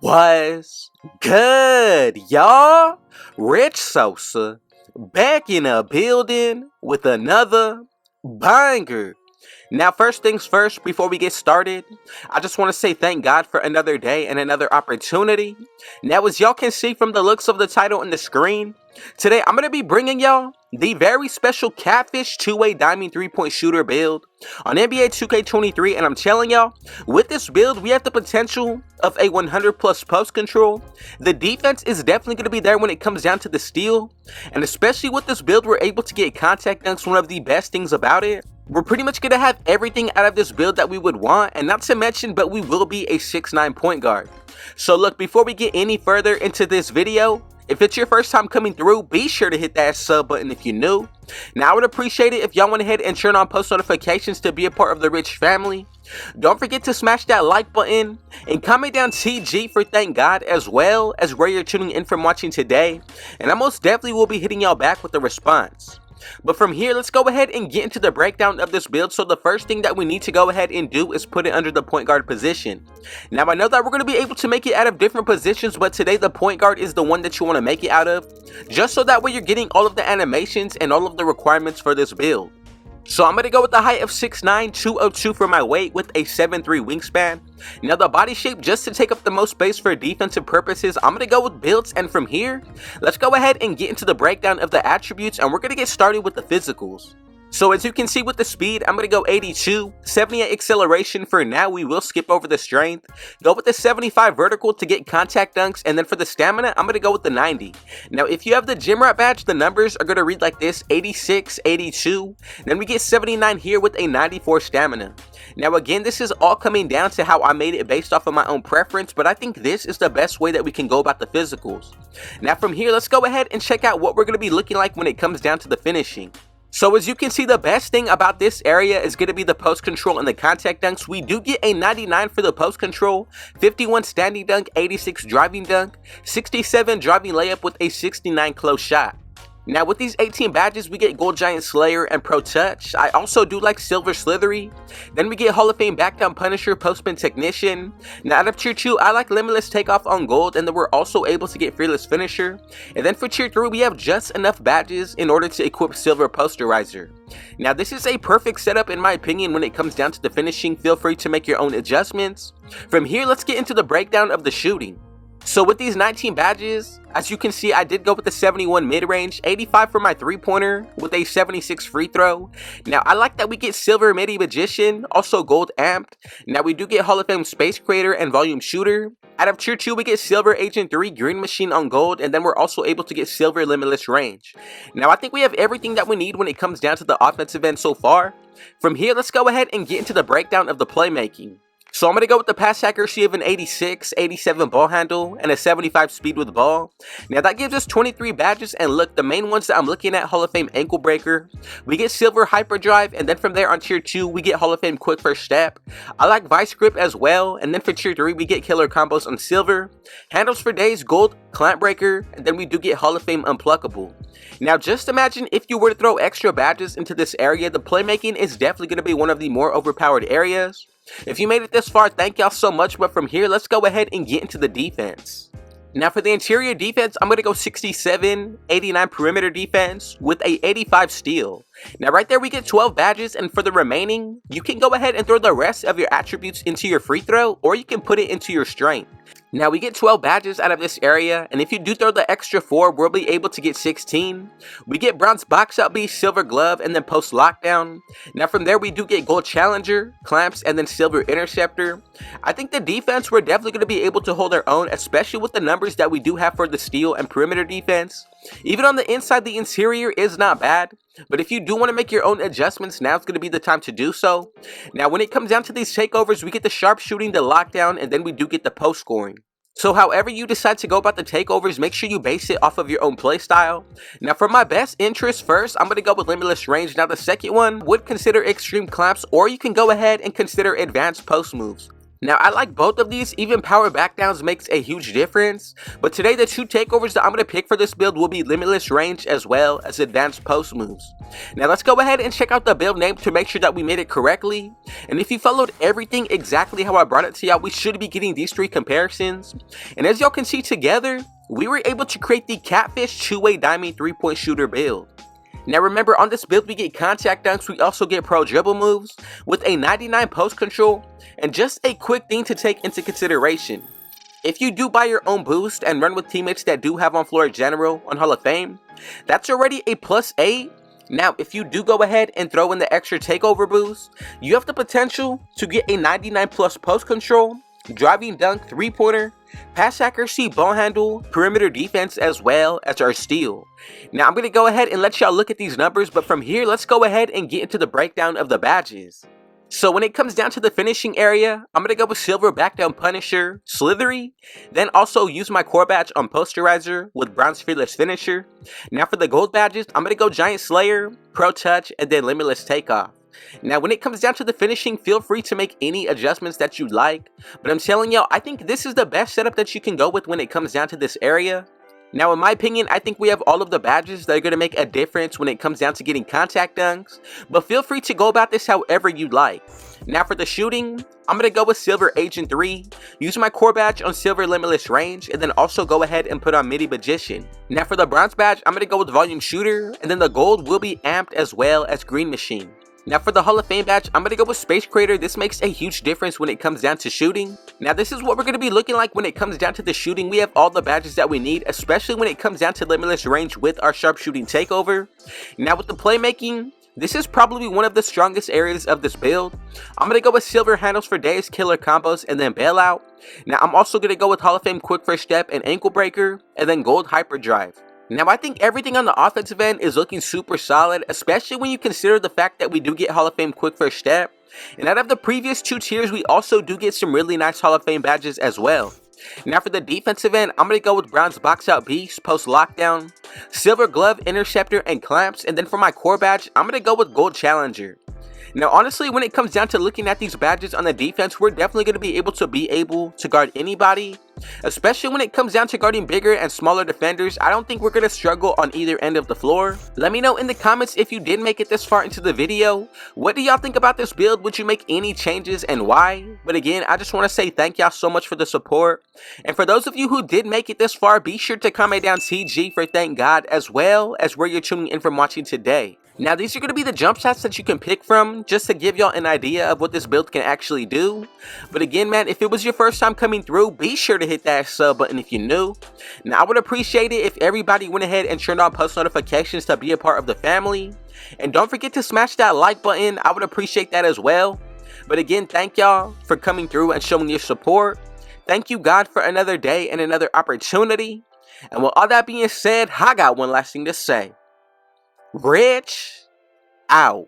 Was good, y'all? Rich Sosa back in a building with another banger. Now, first things first, before we get started, I just want to say thank God for another day and another opportunity. Now, as y'all can see from the looks of the title and the screen, today I'm going to be bringing y'all the very special Catfish two-way diamond three-point shooter build on NBA 2K23, and I'm telling y'all, with this build, we have the potential of a 100 plus post control. The defense is definitely going to be there when it comes down to the steal, and especially with this build, we're able to get contact dunks. One of the best things about it, we're pretty much going to have everything out of this build that we would want, and not to mention, but we will be a 6'9" point guard. So look, before we get any further into this video, if it's your first time coming through, be sure to hit that sub button if you're new. Now, I would appreciate it if y'all went ahead and turn on post notifications to be a part of the Rich family. Don't forget to smash that like button and comment down TG for thank God, as well as where you're tuning in from watching today. And I most definitely will be hitting y'all back with a response. But from here, let's go ahead and get into the breakdown of this build. So the first thing that we need to go ahead and do is put it under the point guard position. Now, I know that we're going to be able to make it out of different positions, but today the point guard is the one that you want to make it out of, just so that way you're getting all of the animations and all of the requirements for this build. So I'm going to go with the height of 6'9", 202 for my weight with a 7'3" wingspan. Now the body shape, just to take up the most space for defensive purposes, I'm going to go with builds, and from here, let's go ahead and get into the breakdown of the attributes, and we're going to get started with the physicals. So as you can see with the speed, I'm going to go 82, 78 acceleration for now. We will skip over the strength. Go with the 75 vertical to get contact dunks, and then for the stamina, I'm going to go with the 90. Now if you have the gym rat badge, the numbers are going to read like this: 86, 82, then we get 79 here with a 94 stamina. Now again, this is all coming down to how I made it based off of my own preference, but I think this is the best way that we can go about the physicals. Now from here, let's go ahead and check out what we're going to be looking like when it comes down to the finishing. So as you can see, the best thing about this area is going to be the post control and the contact dunks. We do get a 99 for the post control, 51 standing dunk, 86 driving dunk, 67 driving layup with a 69 close shot. Now with these 18 badges, we get Gold Giant Slayer and Pro Touch. I also do like Silver Slithery. Then we get Hall of Fame Backdown Punisher, Postman Technician. Now out of Tier 2, I like Limitless Takeoff on Gold, and then we're also able to get Fearless Finisher. And then for Tier 3, we have just enough badges in order to equip Silver Posterizer. Now this is a perfect setup in my opinion when it comes down to the finishing. Feel free to make your own adjustments. From here, let's get into the breakdown of the shooting. So with these 19 badges, as you can see, I did go with the 71 mid-range, 85 for my three-pointer with a 76 free throw. Now I like that we get Silver Midi Magician, also Gold Amped. Now we do get Hall of Fame Space Creator and Volume Shooter. Out of Tier 2, we get Silver Agent 3 Green Machine on Gold, and then we're also able to get Silver Limitless Range. Now I think we have everything that we need when it comes down to the offensive end so far. From here, let's go ahead and get into the breakdown of the playmaking. So I'm going to go with the pass accuracy of an 86, 87 ball handle, and a 75 speed with ball. Now that gives us 23 badges, and look, the main ones that I'm looking at: Hall of Fame Ankle Breaker, we get Silver Hyperdrive, and then from there on Tier 2, we get Hall of Fame Quick First Step. I like Vice Grip as well, and then for Tier 3, we get Killer Combos on Silver, Handles for Days, Gold, Clamp Breaker, and then we do get Hall of Fame Unpluckable. Now just imagine if you were to throw extra badges into this area, the playmaking is definitely going to be one of the more overpowered areas. If you made it this far, thank y'all so much, but from here, let's go ahead and get into the defense. Now for the interior defense, I'm going to go 67, 89 perimeter defense with a 85 steal. Now right there we get 12 badges, and for the remaining, you can go ahead and throw the rest of your attributes into your free throw, or you can put it into your strength. Now we get 12 badges out of this area, and if you do throw the extra 4, we'll be able to get 16. We get Bronze Box Out Beast, Silver Glove, and then Post Lockdown. Now from there we do get Gold Challenger, Clamps, and then Silver Interceptor. I think the defense, we're definitely going to be able to hold our own, especially with the numbers that we do have for the steal and perimeter defense. Even on the inside, the interior is not bad, but if you do want to make your own adjustments, now's going to be the time to do so. Now when it comes down to these takeovers, we get the sharp shooting, the lockdown, and then we do get the post scoring. So however you decide to go about the takeovers, make sure you base it off of your own play style. Now for my best interest, first I'm going to go with Limitless Range. Now the second one would consider Extreme Clamps, or you can go ahead and consider Advanced Post Moves. Now, I like both of these. Even power backdowns makes a huge difference, but today the two takeovers that I'm going to pick for this build will be limitless range as well as advanced post moves. Now let's go ahead and check out the build name to make sure that we made it correctly, and if you followed everything exactly how I brought it to y'all, we should be getting these three comparisons. And as y'all can see together, we were able to create the Catfish two-way diamond 3-point shooter build. Now remember, on this build we get contact dunks, we also get pro dribble moves with a 99 post control, and just a quick thing to take into consideration. If you do buy your own boost and run with teammates that do have on floor general on Hall of Fame, that's already a +8. Now if you do go ahead and throw in the extra takeover boost, you have the potential to get a 99 plus post control, driving dunk, 3-pointer, pass accuracy, ball handle, perimeter defense, as well as our steal. Now I'm going to go ahead and let y'all look at these numbers, but from here let's go ahead and get into the breakdown of the badges. So when it comes down to the finishing area, I'm going to go with Silver Back Down Punisher, Slithery, then also use my core badge on Posterizer with Bronze Fearless Finisher. Now for the gold badges, I'm going to go Giant Slayer, Pro Touch, and then Limitless Takeoff. Now when it comes down to the finishing, feel free to make any adjustments that you like, but I'm telling y'all, I think this is the best setup that you can go with when it comes down to this area. Now in my opinion, I think we have all of the badges that are going to make a difference when it comes down to getting contact dunks, but feel free to go about this however you like. Now for the shooting, I'm going to go with Silver Agent 3, use my core badge on Silver Limitless Range, and then also go ahead and put on Midi Magician. Now for the bronze badge, I'm going to go with Volume Shooter, and then the gold will be Amped as well as Green Machine. Now for the Hall of Fame badge, I'm going to go with Space Creator. This makes a huge difference when it comes down to shooting. Now this is what we're going to be looking like when it comes down to the shooting. We have all the badges that we need, especially when it comes down to limitless range with our sharpshooting takeover. Now with the playmaking, this is probably one of the strongest areas of this build. I'm going to go with Silver Handles for days, Killer Combos, and then Bailout. Now I'm also going to go with Hall of Fame Quick First Step and Ankle Breaker, and then Gold Hyperdrive. Now I think everything on the offensive end is looking super solid, especially when you consider the fact that we do get Hall of Fame Quick First Step. And out of the previous two tiers, we also do get some really nice Hall of Fame badges as well. Now for the defensive end, I'm going to go with Bronze Box Out Beast, Post Lockdown, Silver Glove, Interceptor, and Clamps. And then for my core badge, I'm going to go with Gold Challenger. Now honestly, when it comes down to looking at these badges on the defense, we're definitely going to be able to guard anybody. Especially when it comes down to guarding bigger and smaller defenders, I don't think we're going to struggle on either end of the floor. Let me know in the comments if you did make it this far into the video. What do y'all think about this build? Would you make any changes and why? But again, I just want to say thank y'all so much for the support. And for those of you who did make it this far, be sure to comment down TG for thank God, as well as where you're tuning in from watching today. Now these are going to be the jump shots that you can pick from, just to give y'all an idea of what this build can actually do. But again, man, if it was your first time coming through, be sure to hit that sub button if you're new. Now I would appreciate it if everybody went ahead and turned on post notifications to be a part of the family. And don't forget to smash that like button, I would appreciate that as well. But again, thank y'all for coming through and showing your support. Thank you God for another day and another opportunity. And with all that being said, I got one last thing to say. Rich out.